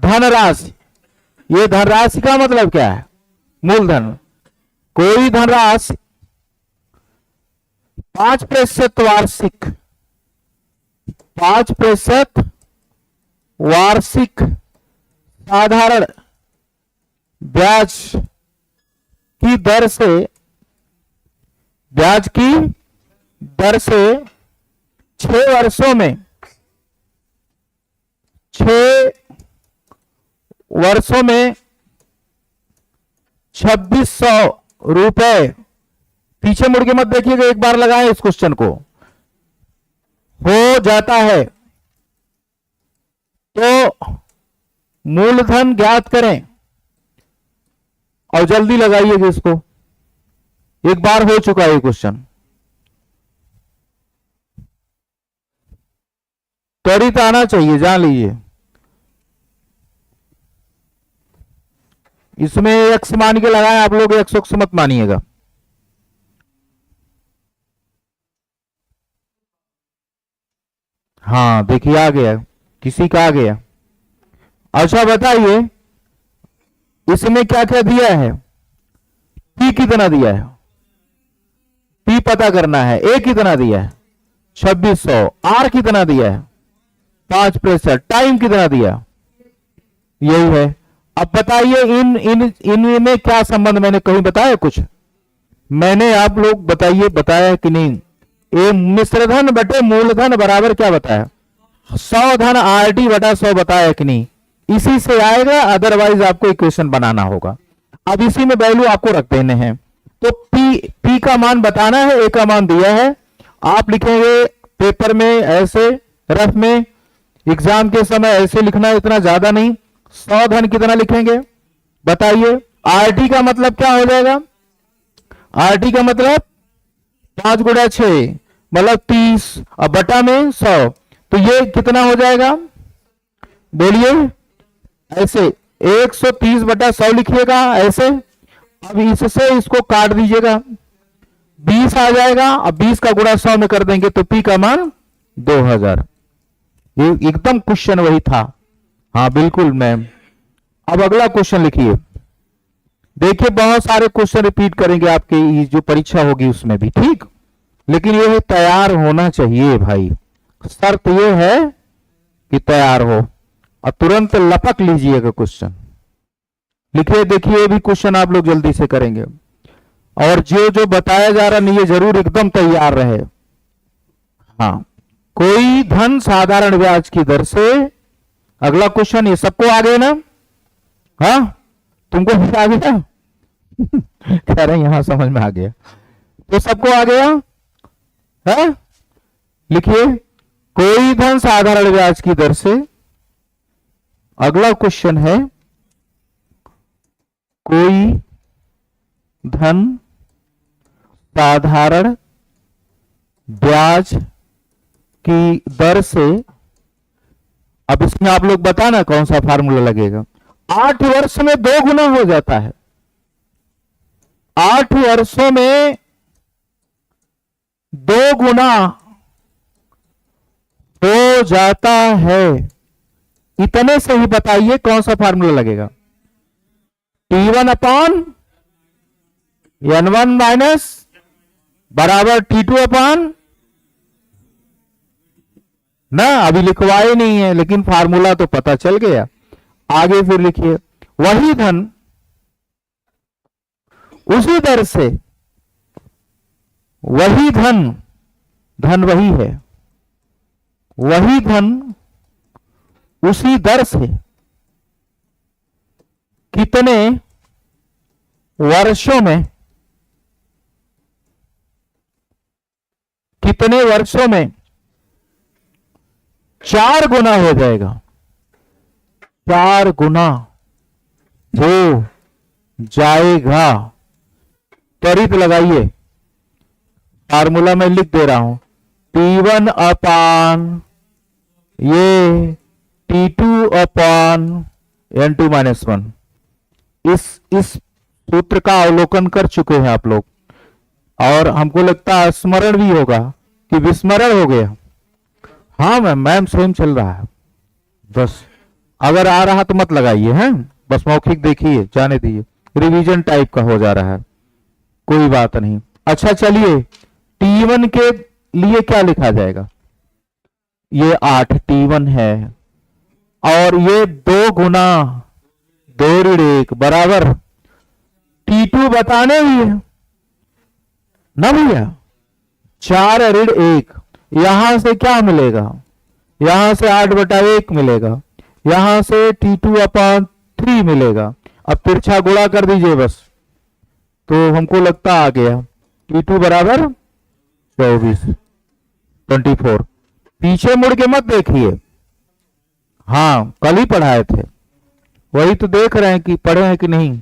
धनराशि, ये धनराशि का मतलब क्या है? मूलधन। कोई धनराशि 5% वार्षिक, 5% वार्षिक साधारण ब्याज की दर से, ब्याज की दर से 6 वर्षों में, 6 वर्षों में 2600 रुपए, पीछे मुड़ के मत देखिएगा, एक बार लगाएं इस क्वेश्चन को, हो जाता है। तो मूलधन ज्ञात करें और जल्दी लगाइएगा इसको, एक बार हो चुका है ये क्वेश्चन। त्वरित आना चाहिए, जान लीजिए। इसमें एक्स मान के लगाएं आप लोग, एक्स मत मानिएगा। हाँ देखिए आ गया, किसी का आ गया। अच्छा बताइए इसमें क्या क्या दिया है? पी कितना दिया है? पी पता करना है। ए कितना दिया है? 2600। आर कितना दिया है? 5%। टाइम कितना दिया? यही है। अब बताइए इन इन इनमें क्या संबंध, मैंने कहीं बताया कुछ? मैंने, आप लोग बताइए, बताया कि नहीं? ये मिश्रधन बटे मूलधन बराबर क्या बताया? 100 धन आरटी बटा 100 बताया कि नहीं? इसी से आएगा, अदरवाइज आपको इक्वेशन बनाना होगा। अब इसी में वैल्यू आपको रख देने हैं। तो पी का मान बताना है, ए का मान दिया है। आप लिखेंगे पेपर में ऐसे, रफ में, एग्जाम के समय ऐसे लिखना, इतना ज्यादा नहीं। 100 धन कितना लिखेंगे बताइए? आरटी का मतलब क्या हो जाएगा? आरटी का मतलब 5 गुणा 6 मतलब 30, और बटा में 100, तो ये कितना हो जाएगा बोलिए? ऐसे 130 बटा 100 लिखिएगा ऐसे। अब इससे इसको काट दीजिएगा, 20 आ जाएगा। अब 20 का गुणा 100 में कर देंगे तो पी का मान 2000। ये एकदम क्वेश्चन वही था। हाँ बिल्कुल मैम। अब अगला क्वेश्चन लिखिए। देखिए बहुत सारे क्वेश्चन रिपीट करेंगे आपके जो परीक्षा होगी उसमें भी, ठीक। लेकिन ये तैयार होना चाहिए भाई, शर्त ये है कि तैयार हो, और तुरंत लपक लीजिएगा क्वेश्चन। लिखिए, देखिए ये भी क्वेश्चन आप लोग जल्दी से करेंगे, और जो जो बताया जा रहा नहीं, ये जरूर एकदम तैयार रहे। हाँ, कोई धन साधारण ब्याज की दर से, अगला क्वेश्चन, ये सबको आ गए ना? हाँ तुमको भी आ गया? कह रहे यहां समझ में आ गया, तो सबको आ गया है? लिखिए, कोई धन साधारण ब्याज की दर से, अगला क्वेश्चन है, कोई धन साधारण ब्याज की दर से, अब इसमें आप लोग बताना कौन सा फार्मूला लगेगा। 8 वर्ष में 2 गुना हो जाता है, 8 वर्षों में 2 गुना हो जाता है। इतने से ही बताइए कौन सा फार्मूला लगेगा। T1 अपॉन N1 माइनस बराबर T2 अपॉन, ना अभी लिखवाए नहीं है, लेकिन फार्मूला तो पता चल गया। आगे फिर लिखिए, वही धन उसी दर से, वही धन, धन वही है, वही धन उसी दर से कितने वर्षों में, कितने वर्षों में 4 गुना हो जाएगा, 4 गुना हो जाएगा। त्वरित लगाइए, फार्मूला मैं लिख दे रहा हूं, T1 अपान ये T2 अपान N2 माइनस 1। इस सूत्र का अवलोकन कर चुके हैं आप लोग, और हमको लगता है स्मरण भी होगा कि विस्मरण हो गया। हाँ मैम, सेम चल रहा है, बस अगर आ रहा तो मत लगाइए, हैं, बस मौखिक देखिए, जाने दीजिए, रिवीजन टाइप का हो जा रहा है, कोई बात नहीं। अच्छा चलिए, T1 के लिए क्या लिखा जाएगा? ये 8 T1 है और ये 2 गुना 2 ऋण 1 बराबर T2 बताने ही है ना भैया, 4 ऋण 1। यहां से क्या मिलेगा? यहां से 8/1 मिलेगा, यहां से T2/3 मिलेगा। अब तिरछा गुणा कर दीजिए बस, तो हमको लगता आ गया T2 बराबर 24। पीछे मुड़ के मत देखिए, हाँ कल ही पढ़ाए थे, वही तो देख रहे हैं कि पढ़े हैं कि नहीं।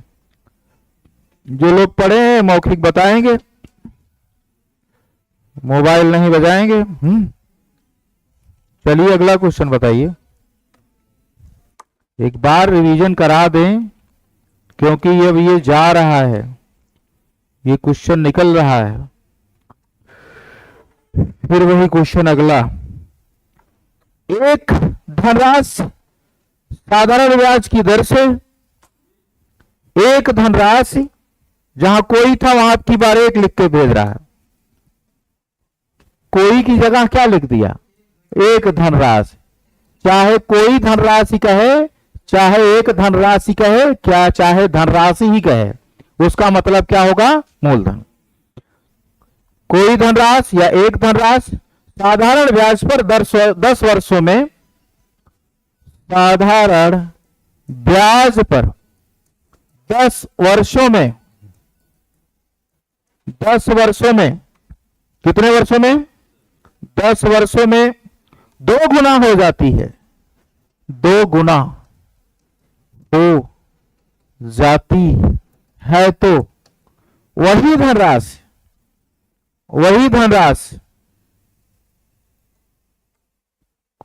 जो लोग पढ़े हैं मौखिक बताएंगे, मोबाइल नहीं बजाएंगे। चलिए अगला क्वेश्चन बताइए, एक बार रिवीजन करा दें क्योंकि ये जा रहा है, ये क्वेश्चन निकल रहा है, फिर वही क्वेश्चन अगला। एक धनराशि साधारण ब्याज की दर से, एक धनराशि जहां कोई था वहां की बार 1 लिख के भेज रहा है, कोई की जगह क्या लिख दिया? एक धनराशि, चाहे कोई धनराशि कहे, चाहे एक धनराशि कहे, क्या चाहे धनराशि ही कहे, उसका मतलब क्या होगा? मूलधन। कोई धनराशि या एक धनराशि साधारण ब्याज पर 10 वर्षों में, साधारण ब्याज पर 10 वर्षों में, 10 वर्षों में, कितने वर्षों में? 10 वर्षों में 2 गुना हो जाती है, 2 गुना हो जाती है, तो वही धनराशि, वही धनराशि,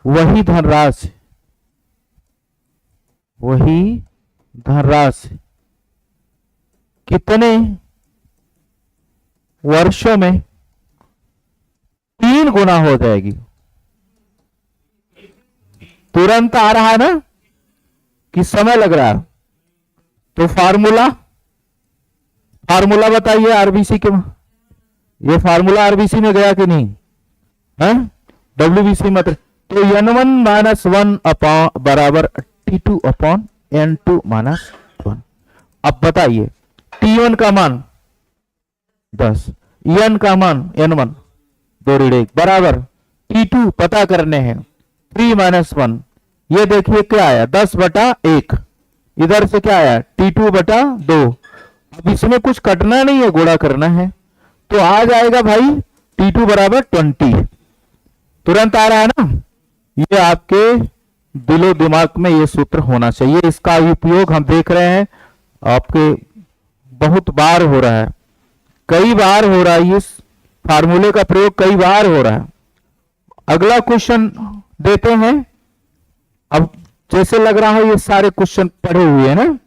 वही धनराशि, वही धनराशि कितने वर्षों में 3 गुना हो जाएगी? तुरंत आ रहा है ना कि समय लग रहा है? तो फार्मूला, फार्मूला बताइए आरबीसी के, ये फार्मूला आरबीसी में गया कि नहीं है? डब्ल्यूबीसी मत, तो n1 - 1 बराबर T2/n2 - 1। अब बताइए T1 का मान 10, n का मान n1 2 ऋण 1 बराबर T2 पता करने हैं 3 - 1। ये देखिए क्या आया 10/1, इधर से क्या आया T2/2। अब इसमें कुछ कटना नहीं है, गुणा करना है, तो आ जाएगा भाई T2 बराबर 20। तुरंत आ रहा है ना? ये आपके दिलो दिमाग में ये सूत्र होना चाहिए। इसका उपयोग हम देख रहे हैं आपके बहुत बार हो रहा है, कई बार हो रहा है, इस फार्मूले का प्रयोग कई बार हो रहा है। अगला क्वेश्चन देते हैं। अब जैसे लग रहा है ये सारे क्वेश्चन पढ़े हुए हैं ना,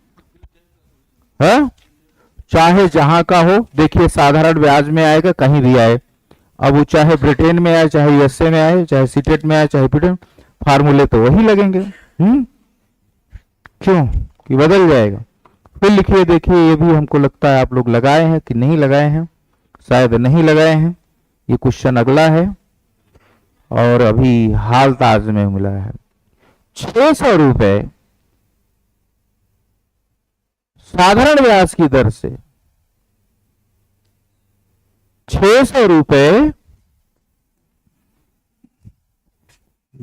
है? चाहे जहां का हो, देखिए साधारण ब्याज में आएगा, कहीं भी आए, अब वो चाहे ब्रिटेन में आए, चाहे यूएसए में आए, चाहे सीटेट में आए, चाहे ब्रिटेन, फार्मूले तो वही लगेंगे। क्यों कि बदल जाएगा। फिर लिखिए, देखिए ये भी हमको लगता है आप लोग लगाए हैं कि नहीं लगाए हैं, शायद नहीं लगाए हैं। ये क्वेश्चन अगला है और अभी हाल ताज में मिला है। 600 रुपए साधारण ब्याज की दर से, 600 रुपए,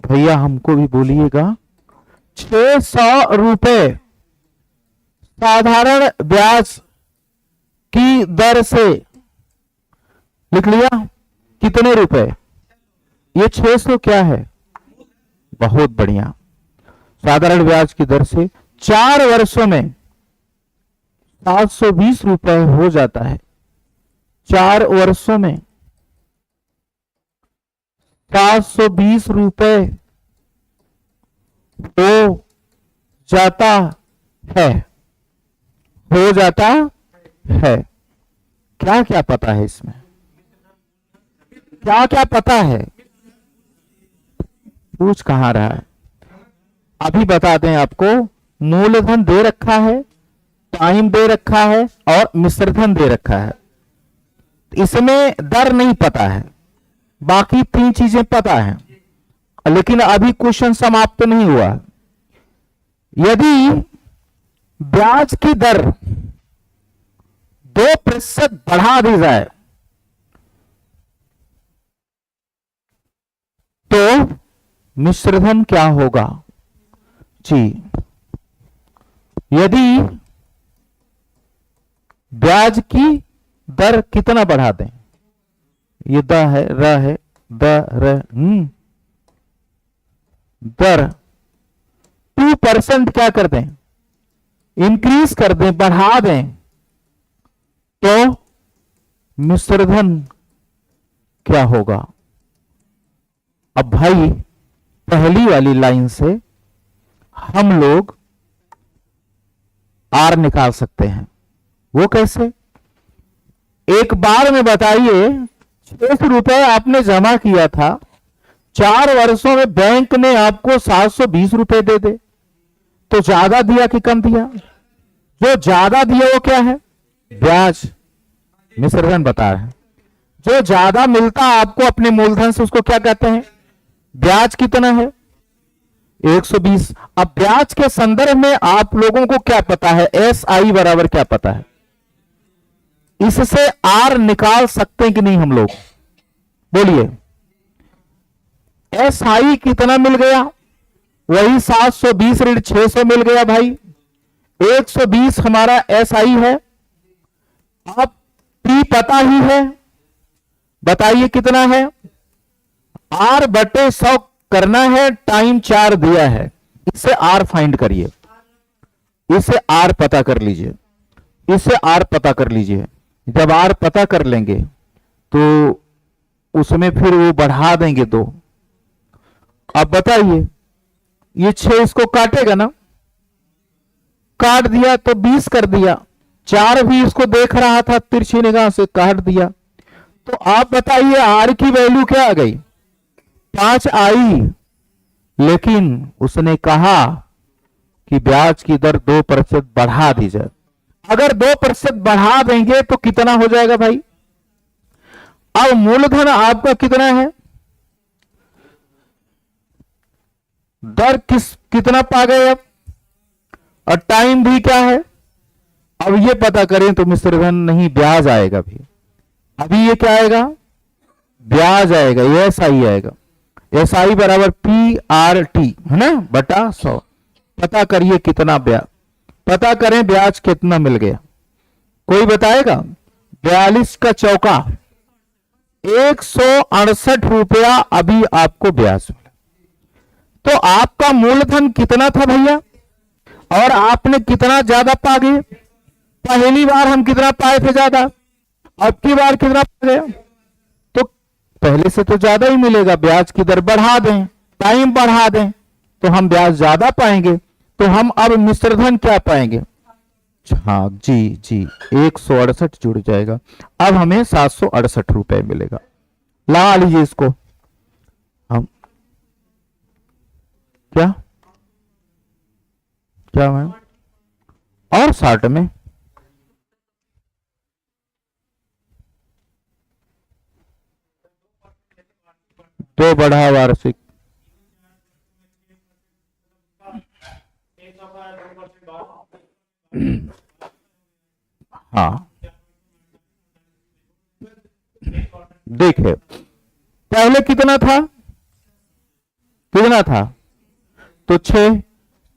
भैया हमको भी बोलिएगा, 600 रुपए साधारण ब्याज की दर से, लिख लिया? कितने रुपए? ये 600 क्या है? बहुत बढ़िया। साधारण ब्याज की दर से 4 वर्षों में 720 रुपए हो जाता है। 4 वर्षों में 720 रुपए हो जाता है, हो जाता है। क्या क्या पता है इसमें? क्या क्या पता है? पूछ कहां रहा है? अभी बता दें आपको, मूलधन दे रखा है, टाइम दे रखा है और मिश्रधन दे रखा है। इसमें दर नहीं पता है, बाकी तीन चीजें पता है, लेकिन अभी क्वेश्चन समाप्त नहीं हुआ। यदि ब्याज की दर 2% बढ़ा दी जाए तो मिश्रधन क्या होगा जी? यदि ब्याज की दर कितना बढ़ा दें, ये द है, र है, द र दर 2% क्या कर दें, इंक्रीज कर दें, बढ़ा दें, तो मिश्रधन क्या होगा? अब भाई पहली वाली लाइन से हम लोग आर निकाल सकते हैं। वो कैसे? एक बार में बताइए, 600 रुपए आपने जमा किया था, 4 वर्षों में बैंक ने आपको 720 रुपए दे दे, तो ज्यादा दिया कि कम दिया? जो ज्यादा दिया वो क्या है? ब्याज। मिश्रधन बता रहे हैं, जो ज्यादा मिलता आपको अपने मूलधन से उसको क्या कहते हैं? ब्याज। कितना है? 120। अब ब्याज के संदर्भ में आप लोगों को क्या पता है? SI बराबर क्या पता है? इससे आर निकाल सकते हैं कि नहीं हम लोग? बोलिए। SI कितना मिल गया? वही 720 ऋण 600 मिल गया भाई। 120 हमारा SI है। अब P पता ही है, बताइए कितना है? R बटे 100 करना है, टाइम 4 दिया है, इससे R फाइंड करिए, इससे R पता कर लीजिए, इससे R पता कर लीजिए। जब R पता कर लेंगे तो उसमें फिर वो बढ़ा देंगे 2। अब बताइए, ये 6 इसको काटेगा ना, काट दिया तो 20 कर दिया, 4 भी इसको देख रहा था तिरछी निगाह से, काट दिया। तो आप बताइए R की वैल्यू क्या आ गई? 5 आई। लेकिन उसने कहा कि ब्याज की दर 2% बढ़ा दी जाए। अगर 2% बढ़ा देंगे तो कितना हो जाएगा भाई? अब मूलधन आपका कितना है? दर कितना पा गए अब? और टाइम भी क्या है? अब ये पता करें तो मिश्रधन नहीं, ब्याज आएगा भी। अभी ये क्या आएगा? ब्याज आएगा, ये SI आएगा। SI बराबर PRT है ना, बटा 100। पता करिए कितना ब्याज, पता करें ब्याज कितना मिल गया। कोई बताएगा? 42 का चौका 168 रुपया अभी आपको ब्याज मिला। तो आपका मूलधन कितना था भैया, और आपने कितना ज्यादा पा गए? पहली बार हम कितना पाए थे ज्यादा, अब की बार कितना पा गया? तो पहले से तो ज्यादा ही मिलेगा। ब्याज की दर बढ़ा दें, टाइम बढ़ा दें, तो हम ब्याज ज्यादा पाएंगे। तो हम अब मिश्रधन क्या पाएंगे? हाँ जी जी, 168 जुड़ जाएगा। अब हमें 768 रुपए मिलेगा। लगा लीजिए इसको। हम क्या क्या मैम? और 60 में दो बढ़ा वार्षिक, हाँ देखिए, पहले कितना था? कितना था? तो 6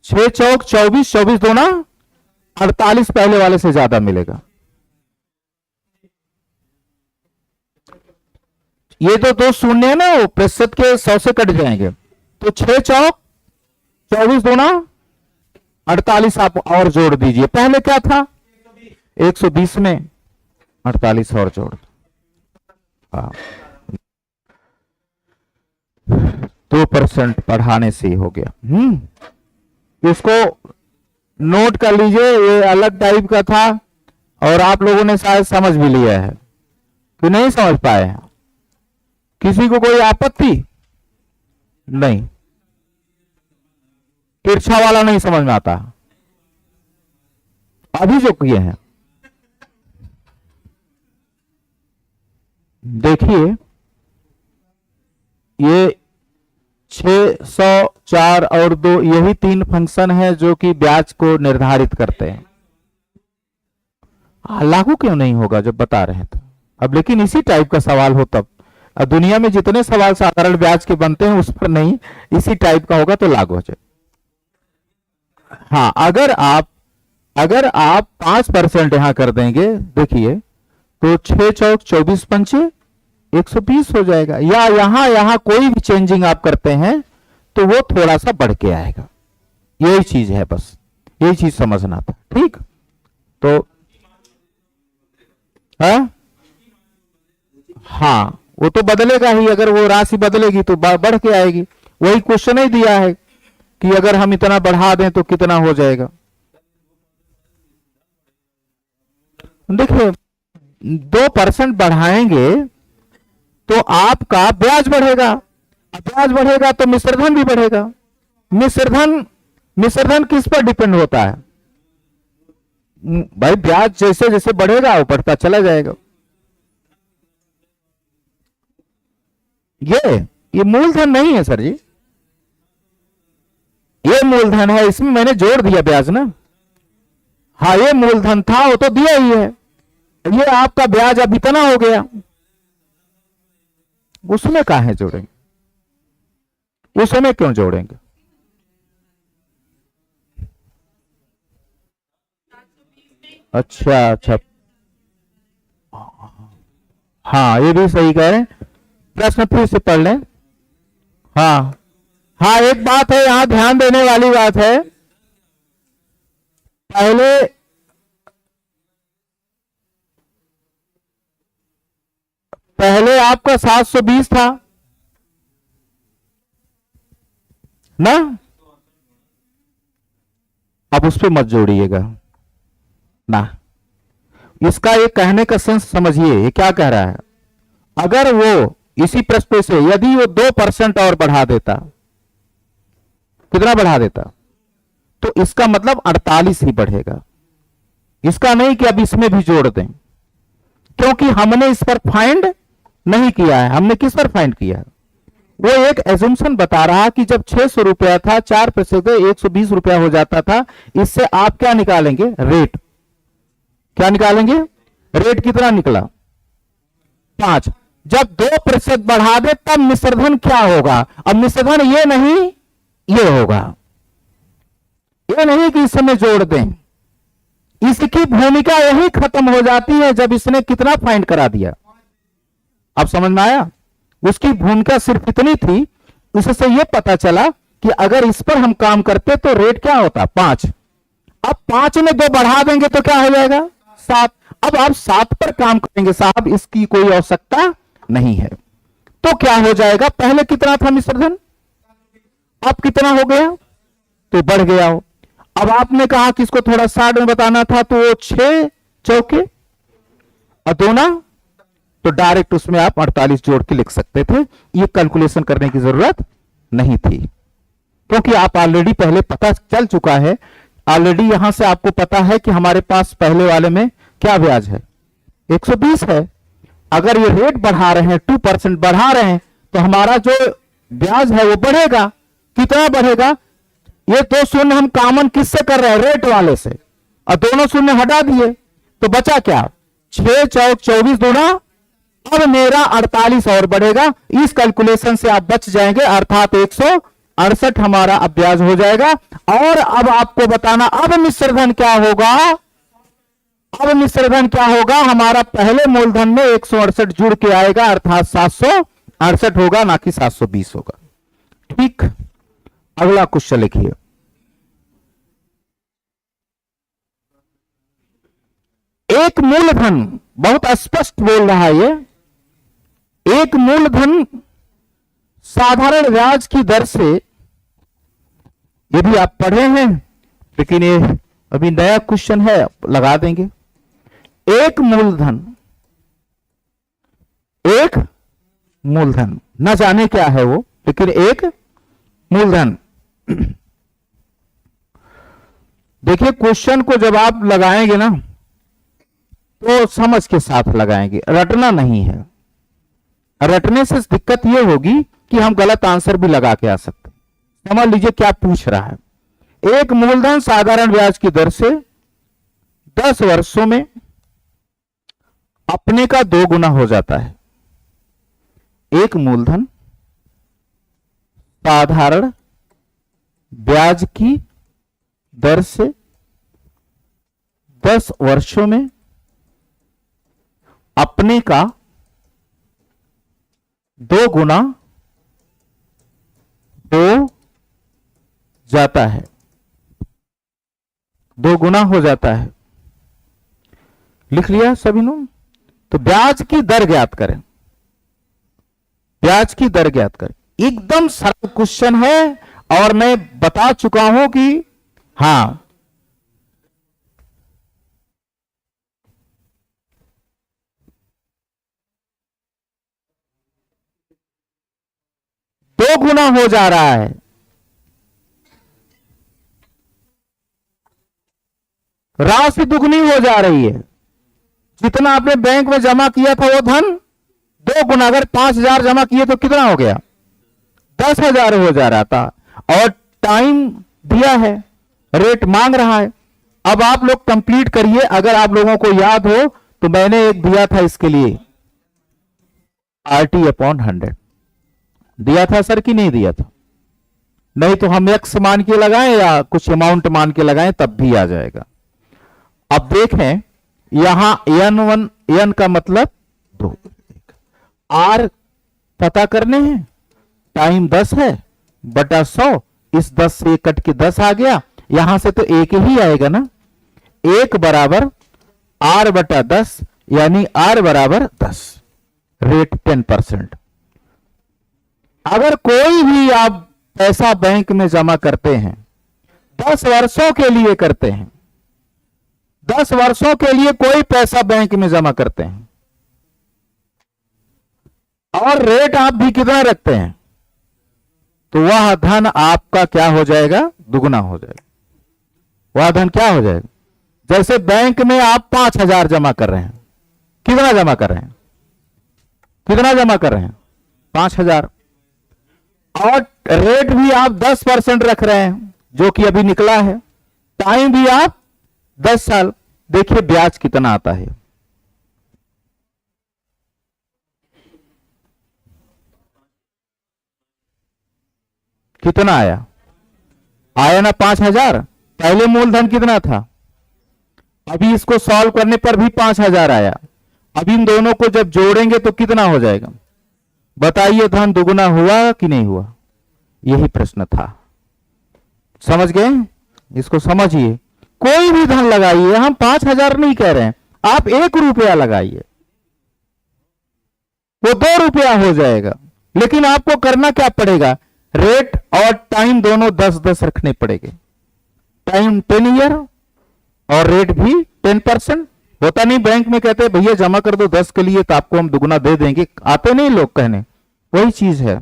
6 चौक 24, 24 दूना 48, पहले वाले से ज्यादा मिलेगा। ये तो 2 शून्य है ना, वो प्रतिशत के 100 से कट जाएंगे। तो 6 चौक 24 दूना 48 आप और जोड़ दीजिए। पहले क्या था? 120 में 48 और जोड़, हाँ 2% बढ़ाने से ही हो गया। इसको नोट कर लीजिए, ये अलग टाइप का था और आप लोगों ने शायद समझ भी लिया है कि नहीं समझ पाए हैं। किसी को कोई आपत्ति नहीं? तिरछा वाला नहीं समझ में आता। अभी जो किए हैं देखिए, ये 604 और 2 यही 3 फंक्शन है जो कि ब्याज को निर्धारित करते हैं। लागू क्यों नहीं होगा जब बता रहे हैं तो? अब लेकिन इसी टाइप का सवाल हो तब। अब दुनिया में जितने सवाल साधारण ब्याज के बनते हैं उस पर नहीं, इसी टाइप का होगा तो लागू हो जाए। हाँ, अगर आप 5% यहां कर देंगे, देखिए तो 6 चौक 24 पंचे 120 हो जाएगा। या यहां कोई भी चेंजिंग आप करते हैं तो वो थोड़ा सा बढ़ के आएगा। यही चीज है, बस यही चीज समझना था। ठीक, तो हाँ वो तो बदलेगा ही, अगर वो राशि बदलेगी तो बढ़ के आएगी। वही क्वेश्चन ही दिया है कि अगर हम इतना बढ़ा दें तो कितना हो जाएगा। देखिए 2% बढ़ाएंगे तो आपका ब्याज बढ़ेगा, ब्याज बढ़ेगा तो मिश्रधन भी बढ़ेगा। मिश्रधन किस पर डिपेंड होता है भाई? ब्याज जैसे जैसे बढ़ेगा वो बढ़ता चला जाएगा। ये मूलधन नहीं है सर जी, ये मूलधन है, इसमें मैंने जोड़ दिया ब्याज ना। हाँ ये मूलधन था, वो तो दिया ही है। ये आपका ब्याज अब इतना हो गया, उसमें काहे जोड़ेंगे? उसमें क्यों जोड़ेंगे? अच्छा, हाँ ये भी सही कह रहे हैं। प्रश्न फिर से पढ़ लें। हाँ हाँ, एक बात है यहां ध्यान देने वाली बात है। पहले आपका 720 था ना, अब उस पर मत जोड़िएगा ना। इसका ये कहने का सेंस समझिए, ये क्या कह रहा है। अगर वो इसी प्रश्न से यदि वो 2% और बढ़ा देता, कितना बढ़ा देता, तो इसका मतलब 48 ही बढ़ेगा। इसका नहीं कि अब इसमें भी जोड़ दें, क्योंकि हमने इस पर फाइंड नहीं किया है। हमने किस पर फाइंड किया है? वो एक एजम्पशन बता रहा कि जब 600 रुपया था, 4% 120 रुपया हो जाता था। इससे आप क्या निकालेंगे? रेट। क्या निकालेंगे? रेट कितना निकला? 5। जब 2% बढ़ा दे तब मिश्रधन क्या होगा? अब मिश्रधन ये नहीं, ये होगा। ये नहीं कि इस समय जोड़ दें। इसकी भूमिका यही खत्म हो जाती है जब इसने कितना फाइंड करा दिया। अब समझ में आया? उसकी भूमिका सिर्फ इतनी थी, उससे यह पता चला कि अगर इस पर हम काम करते तो रेट क्या होता? 5। अब 5 में 2 बढ़ा देंगे तो क्या हो जाएगा? 7। अब आप 7 पर काम करेंगे साहब, इसकी कोई आवश्यकता नहीं है। तो क्या हो जाएगा? पहले कितना था मिश्रधन, अब कितना हो गया? तो बढ़ गया हो। अब आपने कहा कि इसको थोड़ा 60 में बताना था, तो वो 6 चौके और 2 ना, तो डायरेक्ट उसमें आप 48 जोड़ के लिख सकते थे। ये कैलकुलेशन करने की जरूरत नहीं थी, क्योंकि आप ऑलरेडी पहले पता चल चुका है। ऑलरेडी यहां से आपको पता है कि हमारे पास पहले वाले में क्या ब्याज है? 120 है। अगर ये रेट बढ़ा रहे हैं, 2% बढ़ा रहे हैं, तो हमारा जो ब्याज है वो बढ़ेगा। कितना बढ़ेगा? ये 2 शून्य हम कॉमन किससे कर रहे हैं? रेट वाले से, और दोनों शून्य हटा दिए तो बचा क्या? 6 चौक 24 दूना, अब मेरा 48 और बढ़ेगा। इस कैलकुलेशन से आप बच जाएंगे, अर्थात 168 हमारा अब ब्याज हो जाएगा। और अब आपको बताना, अब मिश्रधन क्या होगा? अब मिश्रधन क्या होगा? हमारा पहले मूलधन में 168 जुड़ के आएगा, अर्थात 768 होगा, ना कि 720 होगा। ठीक, अगला क्वेश्चन लिखिए। एक मूलधन, बहुत स्पष्ट बोल रहा है ये, एक मूलधन साधारण ब्याज की दर से, ये भी आप पढ़े हैं लेकिन ये अभी नया क्वेश्चन है, लगा देंगे। एक मूलधन न जाने क्या है वो, लेकिन एक मूलधन देखिए क्वेश्चन को जब आप लगाएंगे ना तो समझ के साथ लगाएंगे, रटना नहीं है। रटने से दिक्कत यह होगी कि हम गलत आंसर भी लगा के आ सकते हैं। समझ लीजिए क्या पूछ रहा है। एक मूलधन साधारण ब्याज की दर से 10 वर्षों में अपने का 2 गुना हो जाता है। एक मूलधन साधारण ब्याज की दर से 10 वर्षों में अपने का 2 गुना हो जाता है। 2 गुना हो जाता है। लिख लिया सभी ने? तो ब्याज की दर ज्ञात करें। ब्याज की दर ज्ञात करें। एकदम सरल क्वेश्चन है और मैं बता चुका हूं कि हां, दो गुना हो जा रहा है। राशि दुगनी हो जा रही है। जितना आपने बैंक में जमा किया था वो धन 2 गुना, अगर 5,000 जमा किए तो कितना हो गया? 10,000 हो जा रहा था। और टाइम दिया है, रेट मांग रहा है। अब आप लोग कंप्लीट करिए। अगर आप लोगों को याद हो तो मैंने एक दिया था इसके लिए, RT/100 दिया था सर कि नहीं दिया था? नहीं तो हम x मान के लगाएं या कुछ अमाउंट मान के लगाएं तब भी आ जाएगा। अब देखें यहां n1, n का मतलब 2, r पता करने हैं। टाइम 10 है बटा 100, इस 10 से कट के 10 आ गया। यहां से तो 1 ही आएगा ना। 1 बराबर r बटा 10, यानी r बराबर 10, रेट 10%। अगर कोई भी आप पैसा बैंक में जमा करते हैं, 10 वर्षों के लिए करते हैं, 10 वर्षों के लिए कोई पैसा बैंक में जमा करते हैं और रेट आप भी कितना रखते हैं, तो वह धन आपका क्या हो जाएगा? दुगुना हो जाएगा। वह धन क्या हो जाएगा? जैसे बैंक में आप 5,000 जमा कर रहे हैं, कितना जमा कर रहे हैं? कितना जमा कर रहे हैं? 5,000। और रेट भी आप 10% रख रहे हैं, जो कि अभी निकला है। टाइम भी आप 10 साल। देखिए ब्याज कितना आता है। कितना आया? आया ना 5,000। पहले मूलधन कितना था? अभी इसको सॉल्व करने पर भी 5,000 आया। अब इन दोनों को जब जोड़ेंगे तो कितना हो जाएगा? बताइए, धन दुगुना हुआ कि नहीं हुआ? यही प्रश्न था। समझ गए? इसको समझिए। कोई भी धन लगाइए, हम 5,000 नहीं कह रहे हैं, आप 1 रुपया लगाइए, वो 2 रुपया हो जाएगा। लेकिन आपको करना क्या पड़ेगा? रेट और टाइम दोनों 10-10 रखने पड़ेंगे। टाइम 10 ईयर और रेट भी 10%। होता नहीं बैंक में कहते हैं भैया जमा कर दो 10 के लिए तो आपको हम दुगुना दे देंगे, आते नहीं लोग कहने, वही चीज है।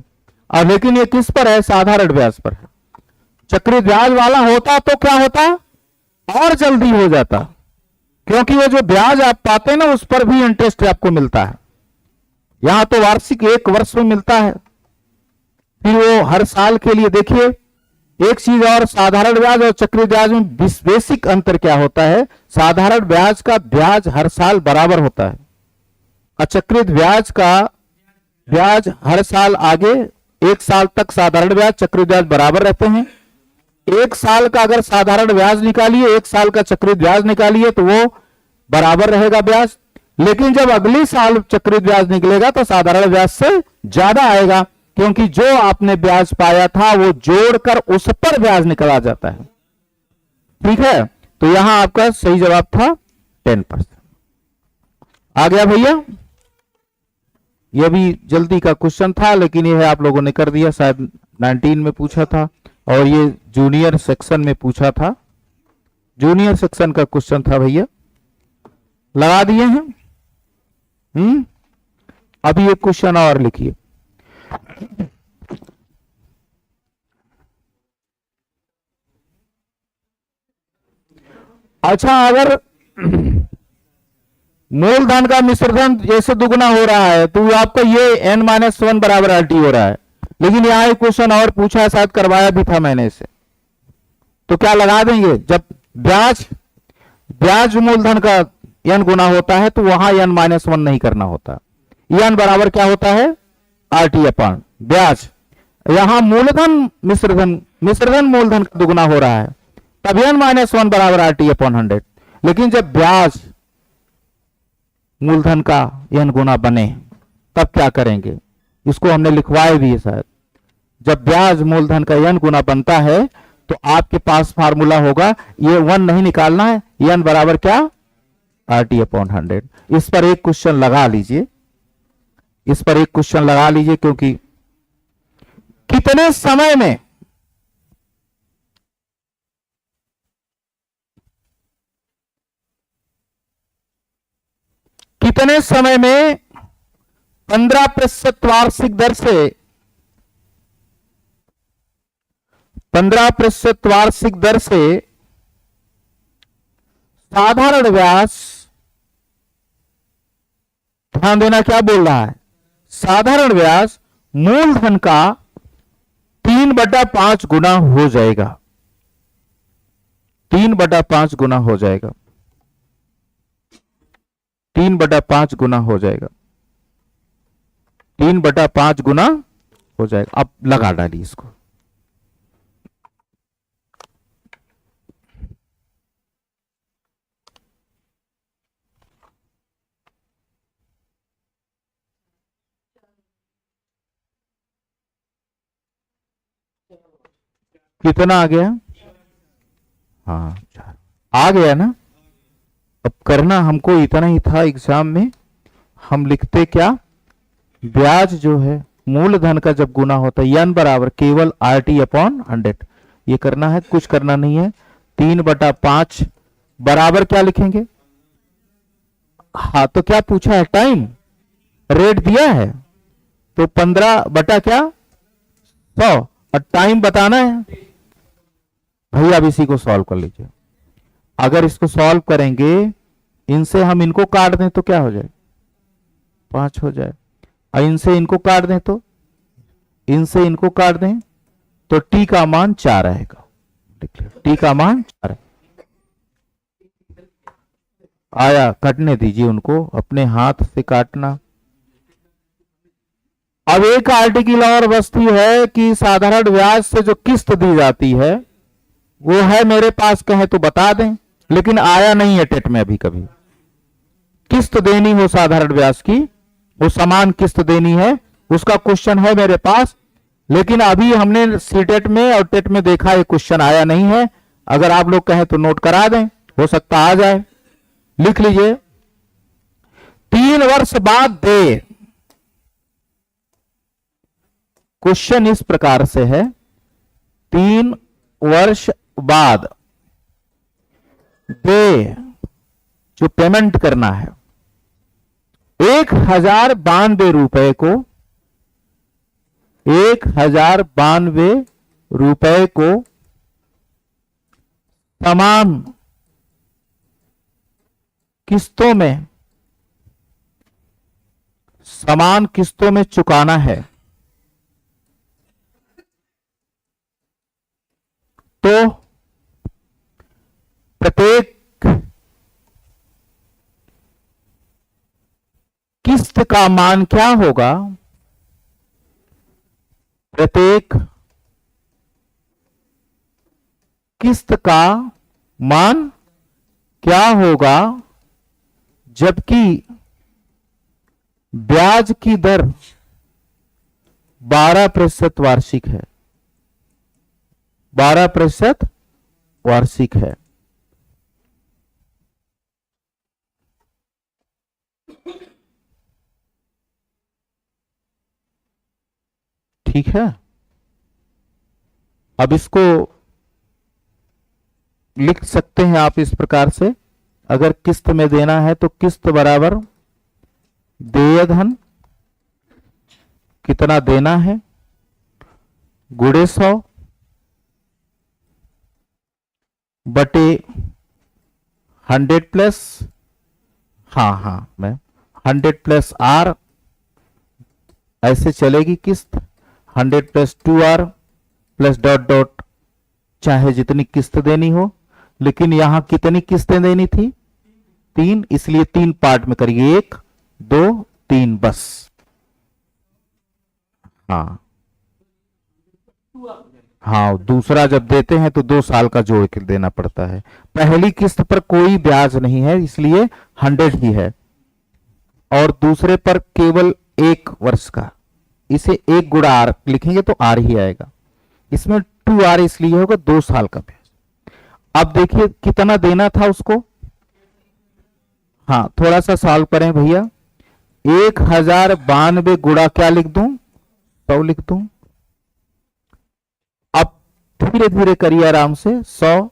और लेकिन ये किस पर है? साधारण ब्याज पर है। चक्रवृद्धि ब्याज वाला होता तो क्या होता? और जल्दी हो जाता, क्योंकि वो जो ब्याज आप पाते हैं ना उस पर भी इंटरेस्ट आपको मिलता है। यहां तो वार्षिक 1 वर्ष में मिलता है, फिर वो हर साल के लिए। देखिए एक चीज और, साधारण ब्याज और चक्रवृद्धि ब्याज में बेसिक अंतर क्या होता है? साधारण ब्याज का ब्याज हर साल बराबर होता है और चक्रवृद्धि ब्याज का ब्याज हर साल आगे 1 साल तक साधारण ब्याज चक्रवृद्धि ब्याज बराबर रहते हैं। 1 साल का अगर साधारण ब्याज निकालिए, 1 साल का चक्रवृद्धि ब्याज निकालिए तो वो बराबर रहेगा ब्याज। लेकिन जब अगले साल चक्रवृद्धि ब्याज निकलेगा तो साधारण ब्याज से ज्यादा आएगा, क्योंकि जो आपने ब्याज पाया था वो जोड़कर उस पर ब्याज निकला जाता है। ठीक है, तो यहां आपका सही जवाब था 10%। आ गया भैया? यह भी जल्दी का क्वेश्चन था, लेकिन यह आप लोगों ने कर दिया। शायद 19 में पूछा था और ये जूनियर सेक्शन में पूछा था। जूनियर सेक्शन का क्वेश्चन था भैया, लगा दिए हैं। अभी एक क्वेश्चन और लिखिए। अच्छा, अगर मूलधन का मिश्रधन जैसे दुगना हो रहा है तो आपका ये n-1 बराबर RT हो रहा है, लेकिन यहाँ एक क्वेश्चन और पूछा है, शायद करवाया भी था मैंने इसे, तो क्या लगा देंगे, जब ब्याज ब्याज मूलधन का n गुना होता है तो वहां n-1 नहीं करना होता, n बराबर क्या होता है RT अपॉन ब्याज। यहां मूलधन मिश्रधन मूलधन का दुगना हो रहा है तब n-1 बराबर RT अपॉन 100, लेकिन जब ब्याज मूलधन का n गुना बने तब क्या करेंगे, इसको हमने लिखवाए भी है शायद। जब ब्याज मूलधन का n गुना बनता है तो आपके पास फार्मूला होगा, ये 1 नहीं निकालना है, n बराबर क्या RT अपॉन 100। इस पर एक क्वेश्चन लगा लीजिए, इस पर एक क्वेश्चन लगा लीजिए, क्योंकि कितने समय में कितने समय में 15% वार्षिक दर से 15% वार्षिक दर से साधारण ब्याज, ध्यान देना क्या बोल रहा है, साधारण ब्याज मूलधन का 3/5 गुना हो जाएगा, 3/5 गुना हो जाएगा, 3/5 गुना हो जाएगा, 3/5 गुना हो जाएगा। अब लगा डालिए इसको, कितना आ गया, हाँ 4 आ गया ना। अब करना हमको इतना ही था एग्जाम में, हम लिखते क्या, ब्याज जो है मूलधन का जब गुना होता है n बराबर केवल RT अपॉन 100, ये करना है, कुछ करना नहीं है। 3/5 बराबर क्या लिखेंगे, हाँ तो क्या पूछा है, टाइम रेट दिया है तो 15 बटा क्या 100, और टाइम बताना है। भैया अब इसी को सॉल्व कर लीजिए, अगर इसको सॉल्व करेंगे, इनसे हम इनको काट दें तो क्या हो जाए 5 हो जाए, और इनसे इनको काट दें तो इनसे इनको काट दें तो t का मान 4 आएगा, t का मान 4 आया। कटने दीजिए उनको, अपने हाथ से काटना। अब एक आर्टिकल और वस्तु है कि साधारण ब्याज से जो किस्त दी जाती है वो है मेरे पास, कहे तो बता दें, लेकिन आया नहीं है टेट में अभी कभी। किस्त देनी हो साधारण ब्याज की, वो समान किस्त देनी है, उसका क्वेश्चन है मेरे पास, लेकिन अभी हमने सीटेट में और टेट में देखा ये क्वेश्चन आया नहीं है। अगर आप लोग कहें तो नोट करा दें, हो सकता आ जाए, लिख लीजिए। 3 वर्ष बाद दे, क्वेश्चन इस प्रकार से है, 3 वर्ष बाद दे जो पेमेंट करना है 1092 रुपए को, 1092 रुपए को समान किस्तों में चुकाना है, तो प्रत्येक किस्त का मान क्या होगा, प्रत्येक किस्त का मान क्या होगा जबकि ब्याज की दर 12% वार्षिक है, 12% वार्षिक है। ठीक है, अब इसको लिख सकते हैं आप इस प्रकार से, अगर किस्त में देना है तो किस्त बराबर देय धन कितना देना है गुणे 100 बटे 100 प्लस, हाँ मैं 100 प्लस आर, ऐसे चलेगी किस्त। 100 plus 2R plus dot dot, चाहे जितनी किस्त देनी हो। लेकिन यहां कितनी किस्तें देनी थी? 3, इसलिए 3 पार्ट में करिए, 1 2 3 बस। हाँ हाँ, दूसरा जब देते हैं तो 2 साल का जोड़ के देना पड़ता है। पहली किस्त पर कोई ब्याज नहीं है, इसलिए 100 ही है, और दूसरे पर केवल 1 वर्ष का। इसे 1 गुणा आर लिखेंगे तो आर ही आएगा। इसमें 2R इसलिए होगा 2 साल का ब्याज। अब देखिए कितना देना था उसको। हाँ, थोड़ा सा सॉल्व करें भैया। 1092 गुणा क्या लिख दूं? 100 लिख दूं। अब धीरे धीरे करिए आराम से। 100,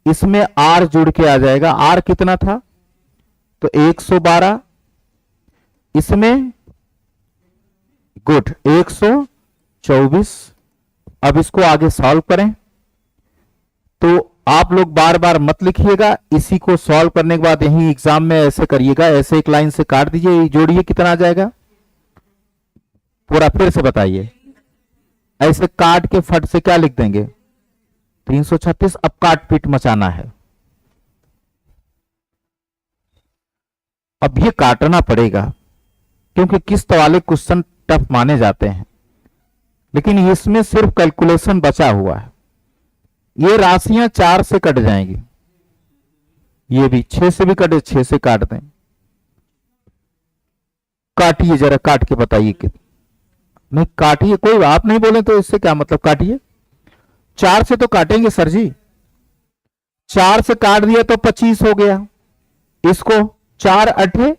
इसमें आर जुड़ के आ जाएगा। आर कितना था? तो 112, इसमें गुड 124। अब इसको आगे सॉल्व करें, तो आप लोग बार बार मत लिखिएगा, इसी को सॉल्व करने के बाद यही एग्जाम में ऐसे करिएगा, ऐसे एक लाइन से काट दीजिए, जोड़िए, कितना आ जाएगा पूरा फिर से बताइए। ऐसे काट के फट से क्या लिख देंगे? 336। अब काट पीट मचाना है। अब ये काटना पड़ेगा क्योंकि किस्त वाले क्वेश्चन टफ माने जाते हैं, लेकिन इसमें सिर्फ कैलकुलेशन बचा हुआ है। ये राशियां 4 से कट जाएंगी, ये भी 6 से भी कटे, 6 से काट दें। काटिए जरा, काट के बताइए कि नहीं काटिए, कोई आप नहीं बोले तो इससे क्या मतलब, काटिए। 4 से तो काटेंगे सर जी। 4 से काट दिया तो 25 हो गया। इसको 4 8,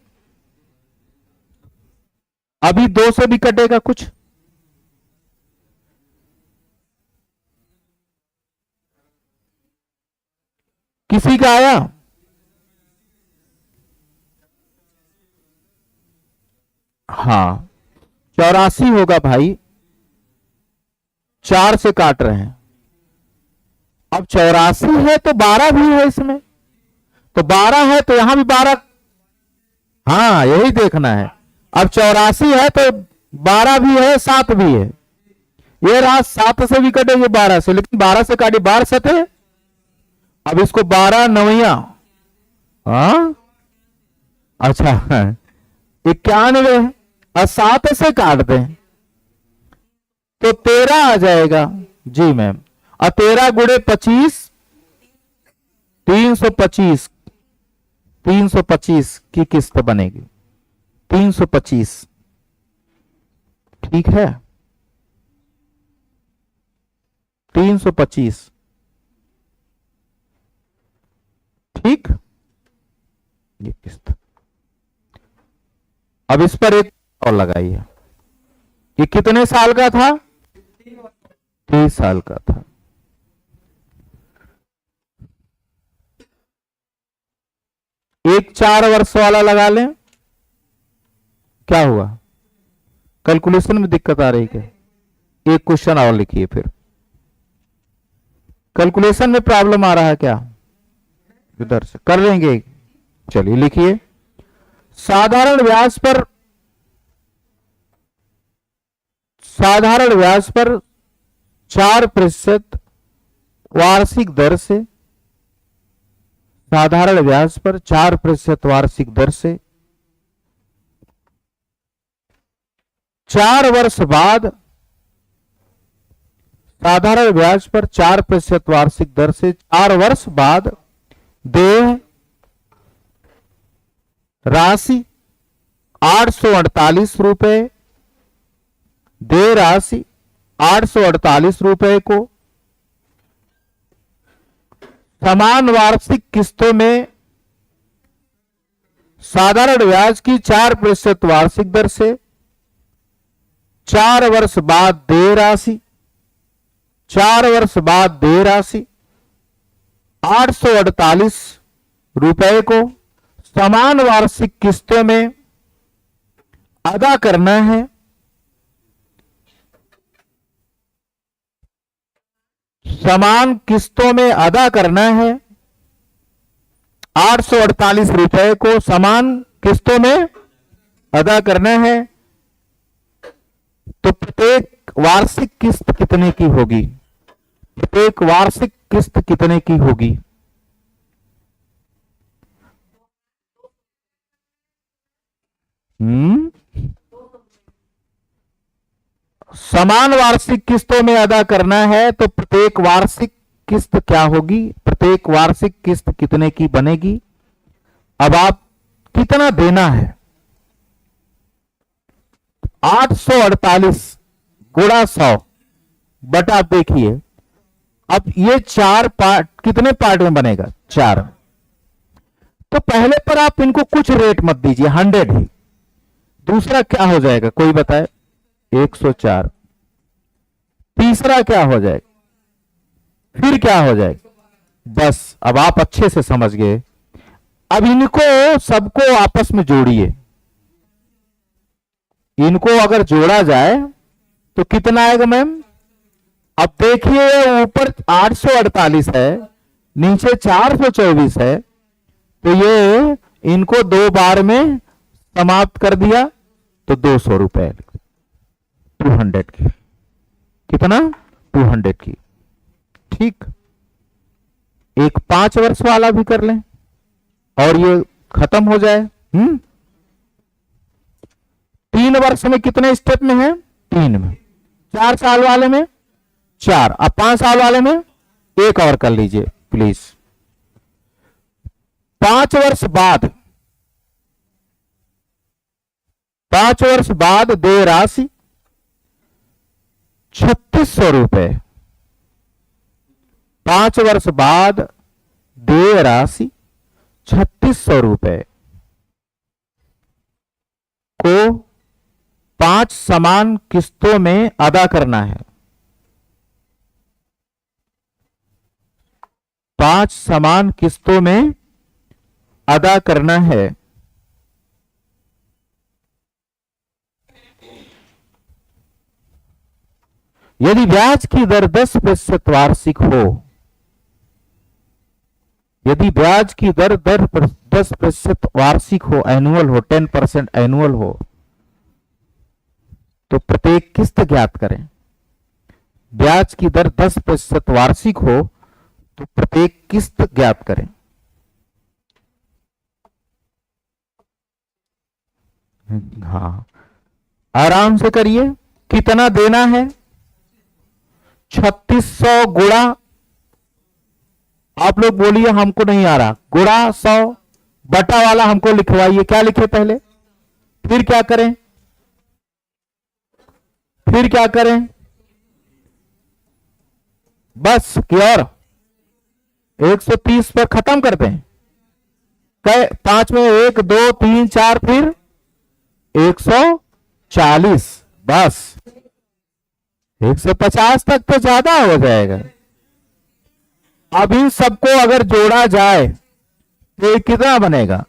अभी 2 से भी कटेगा कुछ। किसी का आया? हाँ 84 होगा भाई, 4 से काट रहे हैं। अब 84 है तो 12 भी है इसमें, तो 12 है तो यहां भी 12। हाँ यही देखना है। अब 84 है तो 12 भी है, 7 भी है। ये रात 7 से भी कटे, ये 12 से, लेकिन 12 से काटे 12 सते। अब इसको 12 नवैया, हाँ अच्छा 91, और 7 से काट दें तो 13 आ जाएगा जी मैम। और 13 गुणे 25, 325, 325 की किस्त बनेगी। 325 ठीक है, 325 ठीक। ये किस्त, अब इस पर एक और लगाइए। ये कितने साल का था? 30 साल का था। एक 4 वर्ष वाला लगा लें, क्या हुआ? कैलकुलेशन में दिक्कत आ रही क्या? एक क्वेश्चन और लिखिए, फिर कैलकुलेशन में प्रॉब्लम आ रहा है क्या? इधर से कर लेंगे। चलिए लिखिए। साधारण ब्याज पर 4% वार्षिक दर से, साधारण ब्याज पर 4% वार्षिक दर से 4 वर्ष बाद, साधारण ब्याज पर 4% वार्षिक दर से 4 वर्ष बाद देय राशि 848 रुपए, देय राशि 848 रुपए को समान वार्षिक किस्तों में साधारण ब्याज की 4% वार्षिक दर से 4 वर्ष बाद देय राशि, 4 वर्ष बाद देय राशि 848 रुपए को समान वार्षिक किस्तों में अदा करना है। समान किस्तों में अदा करना है। 848 रुपए को समान किस्तों में अदा करना है, तो प्रत्येक वार्षिक किस्त कितने की होगी? प्रत्येक वार्षिक किस्त कितने की होगी? समान वार्षिक किस्तों में अदा करना है, तो प्रत्येक वार्षिक किस्त क्या होगी? प्रत्येक वार्षिक किस्त कितने की बनेगी? अब आप कितना देना है? 848 गुणा 100 बटा, आप देखिए अब ये 4 पार्ट, कितने पार्ट में बनेगा? 4। तो पहले पर आप इनको कुछ रेट मत दीजिए, 100 ही। दूसरा क्या हो जाएगा, कोई बताए? 104। तीसरा क्या हो जाएगा? फिर क्या हो जाएगा? बस, अब आप अच्छे से समझ गए। अब इनको सबको आपस में जोड़िए। इनको अगर जोड़ा जाए तो कितना आएगा मैम? अब देखिए, ऊपर 848 है, नीचे 424 है, तो ये इनको 2 बार में समाप्त कर दिया, तो 200 रुपए, 200 की। कितना? 200 की। ठीक, एक 5 वर्ष वाला भी कर लें और ये खत्म हो जाए। 3 वर्ष में कितने स्टेप में है? 3 में। 4 साल वाले में 4, अब 5 साल वाले में एक और कर लीजिए प्लीज। 5 वर्ष बाद, 5 वर्ष बाद देय राशि 3600 रुपए। 5 वर्ष बाद देय राशि 3600 रुपए को 5 समान किस्तों में अदा करना है। 5 समान किस्तों में अदा करना है। यदि ब्याज की दर 10% वार्षिक हो, यदि ब्याज की दर 10% वार्षिक हो, एनुअल हो, 10% एनुअल हो, तो प्रत्येक किस्त ज्ञात करें। ब्याज की दर 10% वार्षिक हो तो प्रत्येक किस्त ज्ञात करें। हाँ, आराम से करिए। कितना देना है? 3600 गुणा, आप लोग बोलिए हमको नहीं आ रहा, गुणा 100 बटा वाला हमको लिखवाइए। क्या लिखे पहले, फिर क्या करें? फिर क्या करें? बस कि और 130 पर खत्म करते हैं। 5 में 1 2 3 4, फिर 140, बस 150 तक तो ज्यादा हो जाएगा। अब इन सबको अगर जोड़ा जाए तो ये कितना बनेगा?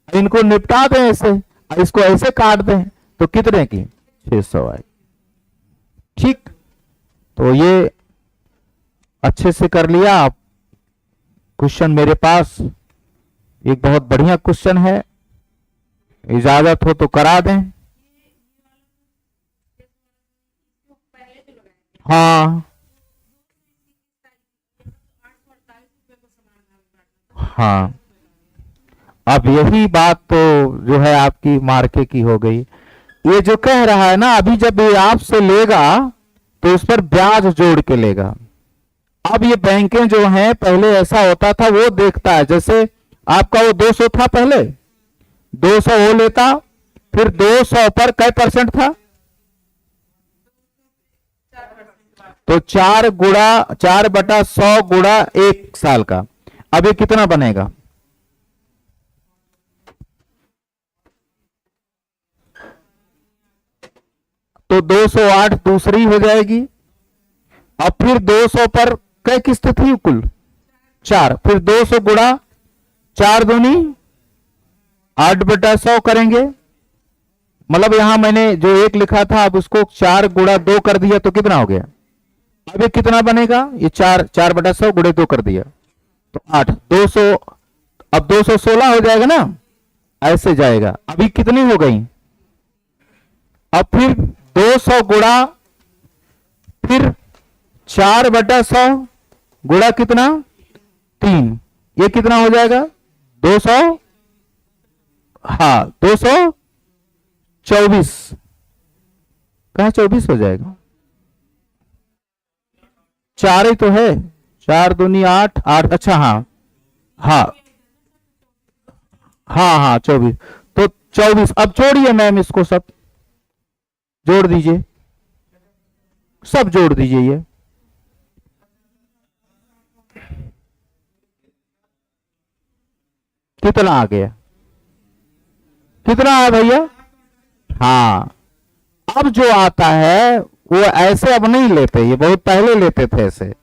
इनको निपटा दें ऐसे, इसको ऐसे काट दें तो कितने की? 600 आए। ठीक, तो ये अच्छे से कर लिया आप। क्वेश्चन मेरे पास एक बहुत बढ़िया क्वेश्चन है, इजाजत हो तो करा दें। हाँ हाँ, अब यही बात तो जो है आपकी मार्के की हो गई। ये जो कह रहा है ना, अभी जब ये आपसे लेगा तो उस पर ब्याज जोड़ के लेगा। अब ये बैंकें जो हैं, पहले ऐसा होता था, वो देखता है, जैसे आपका वो 200 था, पहले 200 वो लेता, फिर 200 पर कै % था? तो 4/100 गुणा 1 साल का। अब ये कितना बनेगा? तो 208 दूसरी हो जाएगी। अब फिर 200 पर कै किस्त थी कुल? 4, फिर 200 गुणा 4 दूनी 8/100 करेंगे। मतलब यहां मैंने जो 1 लिखा था, अब उसको 4 गुणा 2 कर दिया तो कितना हो गया? अब ये कितना बनेगा? ये 4/100 गुणे 2 कर दिया तो 8। 200 अब 216 हो जाएगा ना, ऐसे जाएगा। अभी कितनी हो गई, अब फिर 200 गुणा, फिर 4/100 गुणा कितना 3, ये कितना हो जाएगा 200, हाँ 224, कहा 24 हो जाएगा, 4 ही तो है, 4 दूनी 8, 8, अच्छा हाँ हाँ हाँ हाँ 24, तो 24। अब जोड़िए मैम, इसको सब जोड़ दीजिए, सब जोड़ दीजिए, ये कितना आ गया, कितना है भैया, हाँ। अब जो आता है वो ऐसे अब नहीं लेते, ये बहुत पहले लेते थे ऐसे,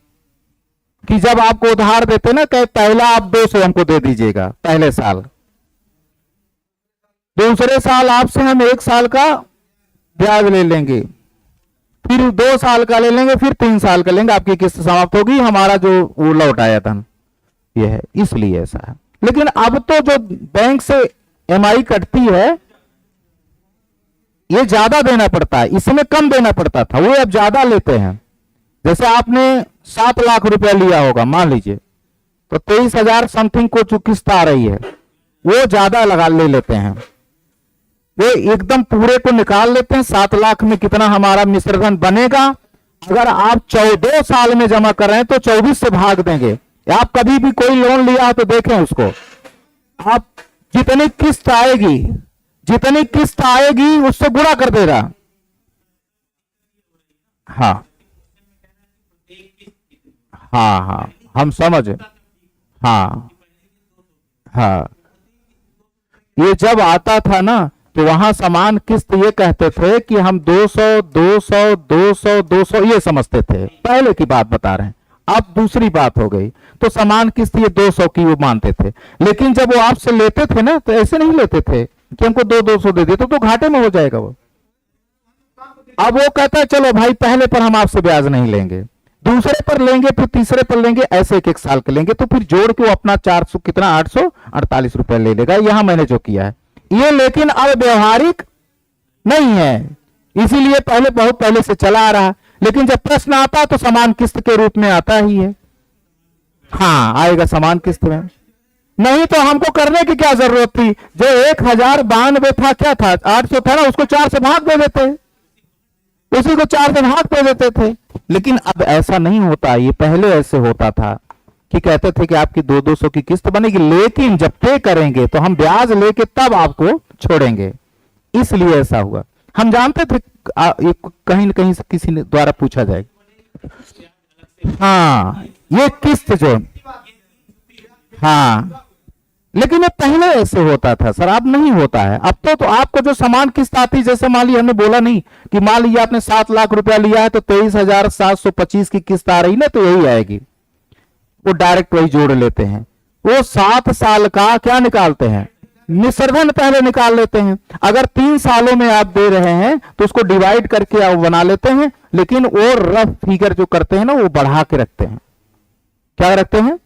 कि जब आपको उधार देते ना, कहे पहला आप 200 हमको दे दीजिएगा पहले साल, दूसरे साल आपसे हम 1 साल का ब्याज ले लेंगे, फिर 2 साल का ले लेंगे, फिर 3 साल का लेंगे, आपकी किस्त समाप्त होगी, हमारा जो वो लौट आया धन, ये है, इसलिए ऐसा है। लेकिन अब तो जो बैंक से एमआई कटती है, ये ज्यादा देना पड़ता है, इसमें कम देना पड़ता था, वो अब ज्यादा लेते हैं। जैसे आपने 7 लाख रुपया लिया होगा मान लीजिए, तो 23,000 समथिंग को जो किस्त आ रही है वो ज्यादा लगा ले लेते हैं, वो एकदम पूरे को निकाल लेते हैं। 7 लाख में कितना हमारा मिश्रधन बनेगा, अगर आप 14 साल में जमा कर रहे हैं तो 24 से भाग देंगे। आप कभी भी कोई लोन लिया है तो देखें उसको, आप जितनी किस्त आएगी, जितनी किस्त आएगी उससे गुणा कर देगा। हाँ हाँ हाँ हम समझ, हाँ हाँ, ये जब आता था ना तो वहां समान किस्त ये कहते थे कि हम 200 200 200 200 ये समझते थे, पहले की बात बता रहे हैं। अब दूसरी बात हो गई, तो समान किस्त ये 200 की वो मानते थे। लेकिन जब वो आपसे लेते थे ना तो ऐसे नहीं लेते थे कि हमको 200 दे दिए तो घाटे में हो जाएगा वो। अब वो कहता है चलो भाई पहले पर हम आपसे ब्याज नहीं लेंगे, दूसरे पर लेंगे, फिर तीसरे पर लेंगे, ऐसे 1-1 साल के लेंगे, तो फिर जोड़ के वो अपना 400 कितना 848 रुपए ले लेगा। यहां मैंने जो किया है ये, लेकिन अब व्यवहारिक नहीं है, इसीलिए पहले बहुत पहले से चला आ रहा। लेकिन जब प्रश्न आता तो समान किस्त के रूप में आता ही है, हाँ आएगा समान किस्त में। नहीं तो हमको करने की क्या जरूरत थी, जो 1092 था, क्या था 800 था ना, उसको 4 से भाग दे देते, उसी को 4 से भाग दे देते थे। लेकिन अब ऐसा नहीं होता, ये पहले ऐसे होता था कि कहते थे कि आपकी 200 की किस्त बनेगी, लेकिन जब पे करेंगे तो हम ब्याज लेके तब आपको छोड़ेंगे, इसलिए ऐसा हुआ। हम जानते थे ये कहीं न कहीं से किसी ने द्वारा पूछा जाएगा, हाँ ये किस्त जो, हाँ लेकिन ये पहले ऐसे होता था सर, अब नहीं होता है। अब तो आपको जो समान किस्त आती, जैसे मान लीजिए हमने बोला नहीं कि मान लीजिए आपने 7 लाख रुपया लिया है तो 23,725 की किस्त आ रही ना, तो यही आएगी, वो डायरेक्ट वही जोड़ लेते हैं। वो 7 साल का क्या निकालते हैं, मिश्रधन पहले निकाल लेते हैं। अगर 3 सालों में आप दे रहे हैं तो उसको डिवाइड करके आप बना लेते हैं, लेकिन वो रफ फिगर जो करते हैं ना वो बढ़ा के रखते हैं। क्या रखते हैं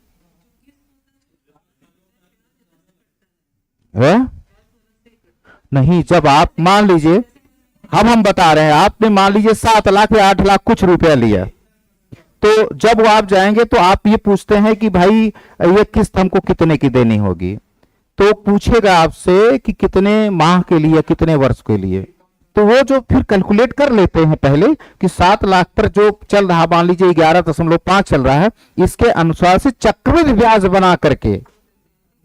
नहीं, जब आप मान लीजिए, अब हम बता रहे हैं, आपने मान लीजिए 7 लाख या 8 लाख कुछ रुपया लिया, तो जब वो आप जाएंगे तो आप ये पूछते हैं कि भाई ये किस्त हमको कितने की देनी होगी, तो पूछेगा आपसे कि कितने माह के लिए, कितने वर्ष के लिए। तो वो जो फिर कैलकुलेट कर लेते हैं पहले कि 7 लाख पर जो चल रहा, मान लीजिए 11.5 चल रहा है, इसके अनुसार से चक्रवृद्धि ब्याज बना करके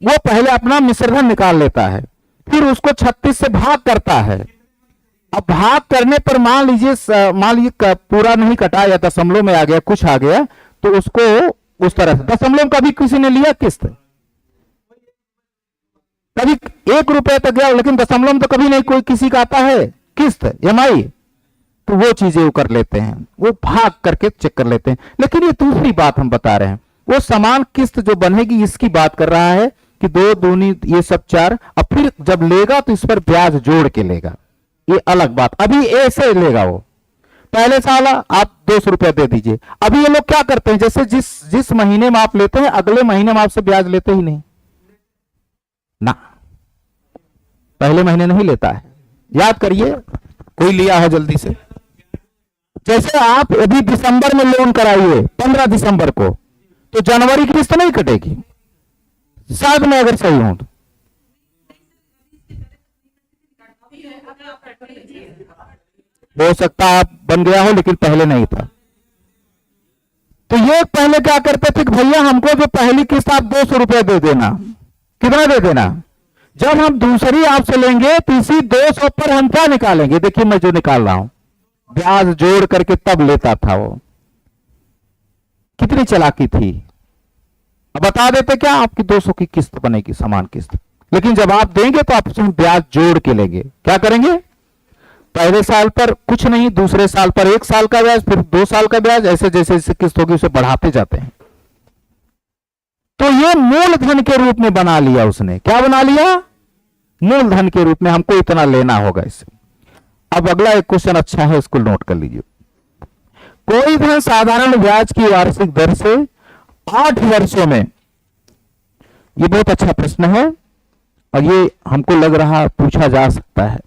वो पहले अपना मिश्रधन निकाल लेता है, फिर उसको 36 से भाग करता है। अब भाग करने पर मान लीजिए पूरा नहीं कटा या दशमलव में आ गया, कुछ आ गया, तो उसको उस तरह से, दशमलव कभी किसी ने लिया किस्त, कभी 1 रुपए तक गया, लेकिन दशमलव तो कभी नहीं कोई किसी का आता है किस्त एमआई, तो वो चीजें वो कर लेते हैं, वो भाग करके चेक कर लेते हैं। लेकिन ये दूसरी बात हम बता रहे हैं, वो समान किस्त जो बनेगी इसकी बात कर रहा है कि 2 दूनी ये सब 4, अब फिर जब लेगा तो इस पर ब्याज जोड़ के लेगा, ये अलग बात। अभी ऐसे लेगा वो, पहले साल आप 200 रुपया दे दीजिए। अभी ये लोग क्या करते हैं, जैसे जिस महीने में आप लेते हैं अगले महीने में आपसे ब्याज लेते ही नहीं, ना, पहले महीने नहीं लेता है। याद करिए, कोई लिया है जल्दी से। जैसे आप अभी दिसंबर में लोन कराइए 15 दिसंबर को, तो जनवरी की किस्त नहीं कटेगी, शायद मैं अगर सही हूं तो। हो सकता आप बन गया हो लेकिन पहले नहीं था। तो ये पहले क्या करते थे कि भैया हमको जो पहली किस्त आप 200 रुपया दे देना। कितना दे देना? जब हम दूसरी आपसे लेंगे तो इसी 200 पर हम क्या निकालेंगे? देखिए मैं जो निकाल रहा हूं, ब्याज जोड़ करके तब लेता था वो। कितनी चालाकी थी। अब बता देते क्या आपकी 200 की किस्त बनेगी, समान किस्त। लेकिन जब आप देंगे तो आप उसमें ब्याज जोड़ के लेंगे। क्या करेंगे? पहले साल पर कुछ नहीं, दूसरे साल पर 1 साल का ब्याज, फिर 2 साल का ब्याज, ऐसे जैसे जैसे किस्त होगी उसे बढ़ाते जाते हैं। तो ये मूलधन के रूप में बना लिया उसने। क्या बना लिया? मूलधन के रूप में हमको इतना लेना होगा इससे। अब अगला एक क्वेश्चन अच्छा है, इसको नोट कर लीजिए। कोई धन साधारण ब्याज की वार्षिक दर से 8 वर्षों में, ये बहुत अच्छा प्रश्न है और ये हमको लग रहा पूछा जा सकता है।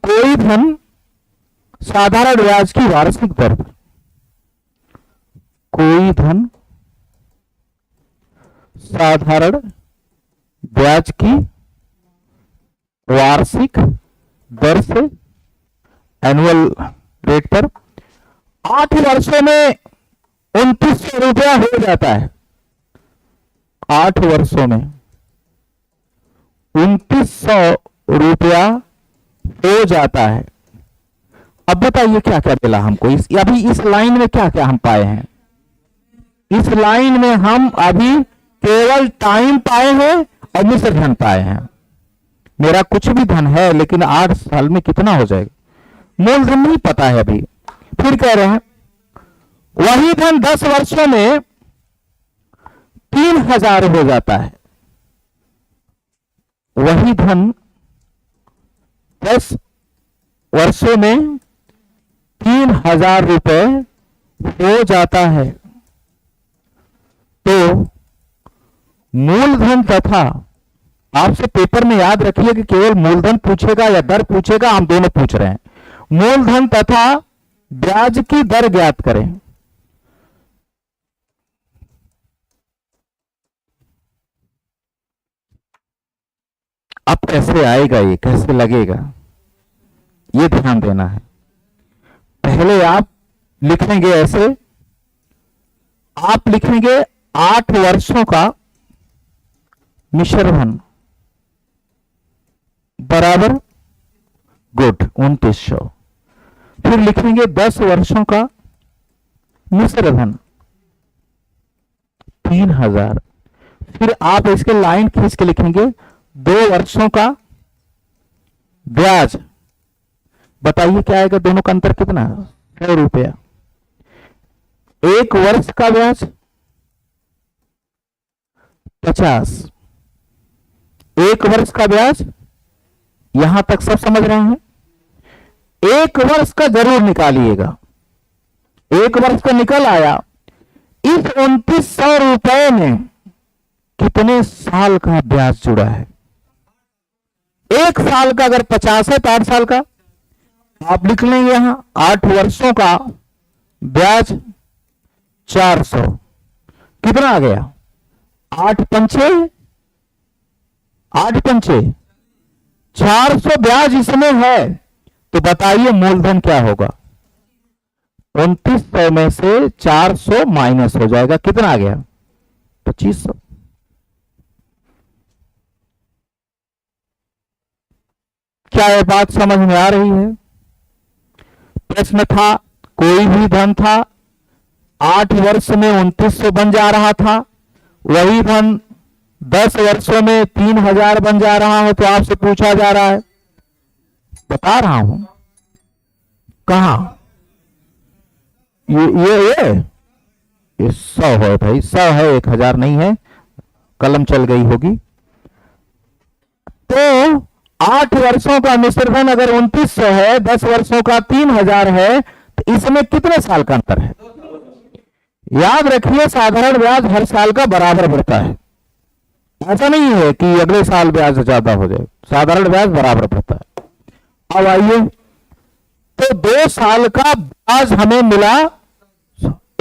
कोई धन साधारण ब्याज की वार्षिक दर पर, कोई धन साधारण ब्याज की वार्षिक दर से, एनुअल रेट पर 8 वर्षों में 2900 रुपया हो जाता है। 8 वर्षों में 2900 रुपया हो जाता है। अब बताइए क्या क्या मिला हमको अभी इस लाइन में, क्या क्या हम पाए हैं? इस लाइन में हम अभी केवल टाइम पाए हैं और मिश्र धन पाए हैं। मेरा कुछ भी धन है लेकिन 8 साल में कितना हो जाएगा, मूलधन नहीं पता है अभी। फिर कह रहे हैं वही धन 10 वर्षों में 3000 हो जाता है। वही धन 10 वर्षों में 3000 रुपए हो जाता है। तो मूलधन तथा, आपसे पेपर में याद रखिए कि केवल मूलधन पूछेगा या दर पूछेगा, हम दोनों पूछ रहे हैं। मूलधन तथा ब्याज की दर ज्ञात करें। अब कैसे आएगा, ये कैसे लगेगा, ये ध्यान देना है। पहले आप लिखेंगे ऐसे, आप लिखेंगे 8 वर्षों का मिश्र धन बराबर गुड 2900। फिर लिखेंगे 10 वर्षों का मिश्र धन 3000। फिर आप इसके लाइन खींच के लिखेंगे 2 वर्षों का ब्याज। बताइए क्या आएगा, दोनों का अंतर कितना? 100 रुपया। 1 वर्ष का ब्याज 50। 1 वर्ष का ब्याज, यहां तक सब समझ रहे हैं? 1 वर्ष का जरूर निकालिएगा। 1 वर्ष का निकल आया। इस 2900 रुपए में कितने साल का ब्याज जुड़ा है? 1 साल का अगर 50 है तो 8 साल का आप लिख लेंगे यहां। 8 वर्षों का ब्याज 400। कितना आ गया? 8 पंचे 400 ब्याज इसमें है। तो बताइए मूलधन क्या होगा? 2900 में से 400 माइनस हो जाएगा, कितना आ गया? 2500। क्या यह बात समझ में आ रही है? प्रश्न था, कोई भी धन था, 8 वर्ष में 2900 बन जा रहा था। वही धन 10 वर्षों में 3000 बन जा रहा हो। तो आपसे पूछा जा रहा है, बता रहा हूं कहां ये 100 है भाई, 100 है, 1000 नहीं है, कलम चल गई होगी। तो 8 वर्षों का मिश्र धन अगर 2900 है, 10 वर्षों का 3000 है, तो इसमें कितने साल का अंतर है? याद रखिए साधारण ब्याज हर साल का बराबर बढ़ता है। ऐसा नहीं है कि अगले साल ब्याज ज्यादा हो जाए, साधारण ब्याज बराबर रहता है। अब आइए, तो 2 साल का ब्याज हमें मिला,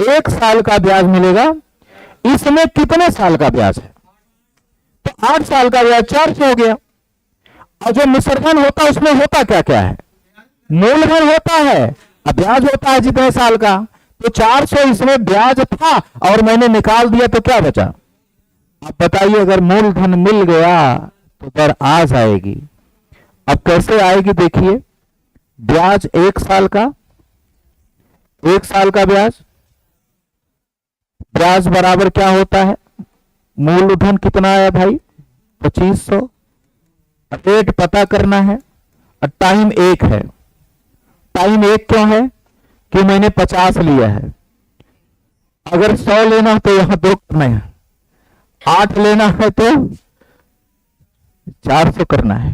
1 साल का ब्याज मिलेगा। इसमें कितने साल का ब्याज है? तो 8 साल का ब्याज 400 हो गया। और जो मिश्रधन होता है उसमें होता क्या क्या है? मूलधन होता है, अब ब्याज होता है जितने साल का। तो 400 इसमें ब्याज था और मैंने निकाल दिया, तो क्या बचा? अब बताइए, अगर मूलधन मिल गया तो दर आ जाएगी। अब कैसे आएगी? देखिए, ब्याज 1 साल का, 1 साल का ब्याज, ब्याज बराबर क्या होता है? मूलधन कितना आया भाई? 2500। रेट पता करना है और टाइम 1 है। टाइम 1 क्यों है? कि मैंने 50 लिया है। अगर 100 लेना हो तो यहां 2 करना है, 8 लेना है तो 400 करना है।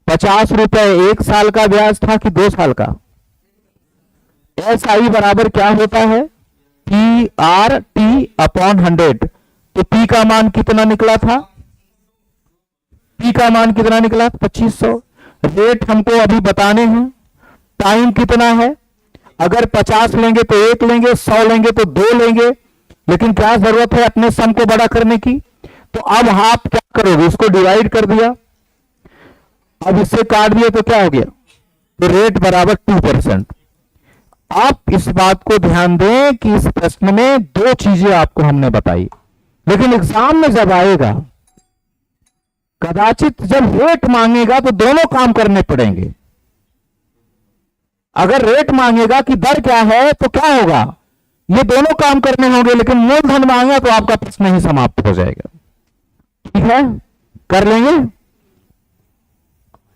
50 रुपए 1 साल का ब्याज था कि 2 साल का? SI बराबर क्या होता है? PRT upon 100। तो P का मान कितना निकला था? P का मान कितना निकला? 2500। रेट हमको अभी बताने हैं। टाइम कितना है? अगर 50 लेंगे तो 1 लेंगे, 100 लेंगे तो 2 लेंगे, लेकिन क्या जरूरत है अपने सम को बड़ा करने की? तो अब आप क्या करोगे? इसको डिवाइड कर दिया, अब इससे काट दिया तो क्या हो गया? तो रेट बराबर 2%। आप इस बात को ध्यान दें कि इस प्रश्न में 2 चीजें आपको हमने बताई, लेकिन एग्जाम में जब आएगा, कदाचित जब रेट मांगेगा तो दोनों काम करने पड़ेंगे। अगर रेट मांगेगा कि दर क्या है तो क्या होगा? ये दोनों काम करने होंगे, लेकिन मूलधन मांगा तो आपका प्रश्न ही समाप्त हो जाएगा। ठीक है, कर लेंगे।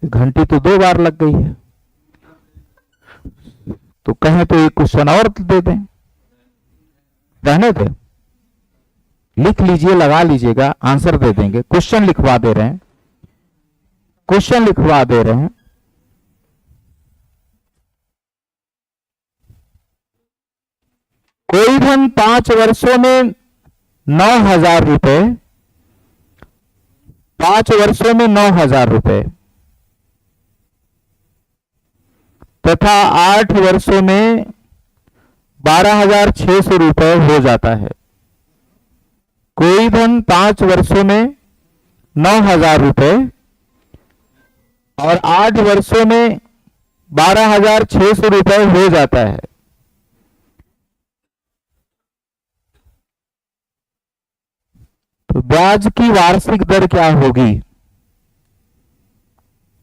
घंटी तो 2 बार लग गई है, तो कहें तो एक क्वेश्चन और दे दें, रहने दे, लिख लीजिए, लगा लीजिएगा, आंसर दे देंगे। क्वेश्चन लिखवा दे रहे हैं, क्वेश्चन लिखवा दे रहे हैं। कोई धन 5 वर्षों में 9,000 रुपए, 5 वर्षों में 9,000 रुपए तथा 8 वर्षों में 12,600 रुपए हो जाता है। कोई धन 5 वर्षों में 9,000 रुपए और 8 वर्षों में 12,600 रुपए हो जाता है। तो ब्याज की वार्षिक दर क्या होगी?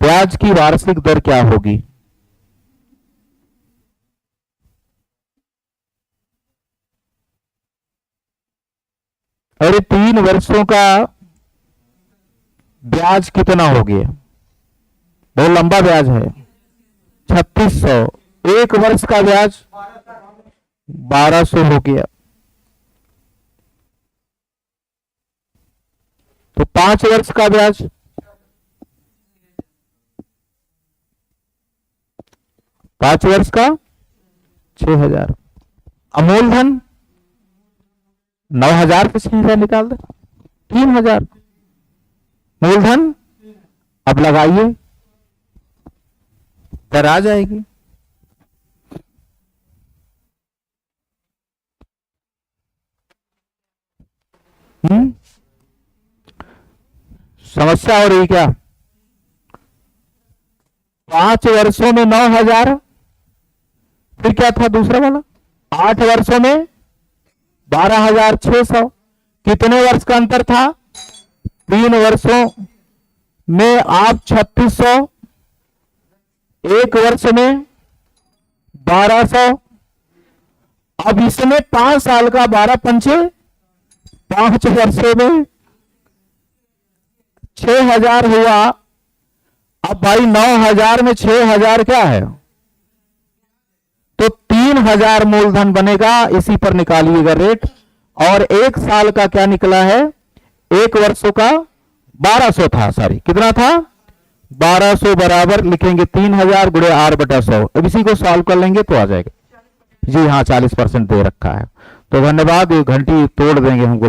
ब्याज की वार्षिक दर क्या होगी? अरे 3 वर्षों का ब्याज कितना हो गया? बहुत लंबा ब्याज है, 3600। 1 वर्ष का ब्याज 1200 हो गया। तो 5 वर्ष का ब्याज 5 वर्ष का 6,000। मूलधन 9,000 से 6,000 निकाल दे, 3,000 मूलधन। अब लगाइए, दर आ जाएगी। समस्या हो रही क्या? 5 वर्षों में 9,000, फिर क्या था दूसरा वाला? 8 वर्षों में 12,600। कितने वर्ष का अंतर था? 3 वर्षों में आप 3600, 1 वर्ष में 1200। अब इसमें 5 साल का 12 पंचे 5 वर्षों में 6,000 हुआ। अब भाई 9,000 में 6,000 क्या है? तो 3,000 मूलधन बनेगा। इसी पर निकालिएगा रेट। और 1 साल का क्या निकला है? 1 वर्षों का 1200 था, सॉरी कितना था? 1200 बराबर लिखेंगे 3,000 गुणे R/100। अब इसी को सॉल्व कर लेंगे तो आ जाएगा जी। हाँ 40% दे रखा है। तो धन्यवाद, ये घंटी तोड़ देंगे हमको।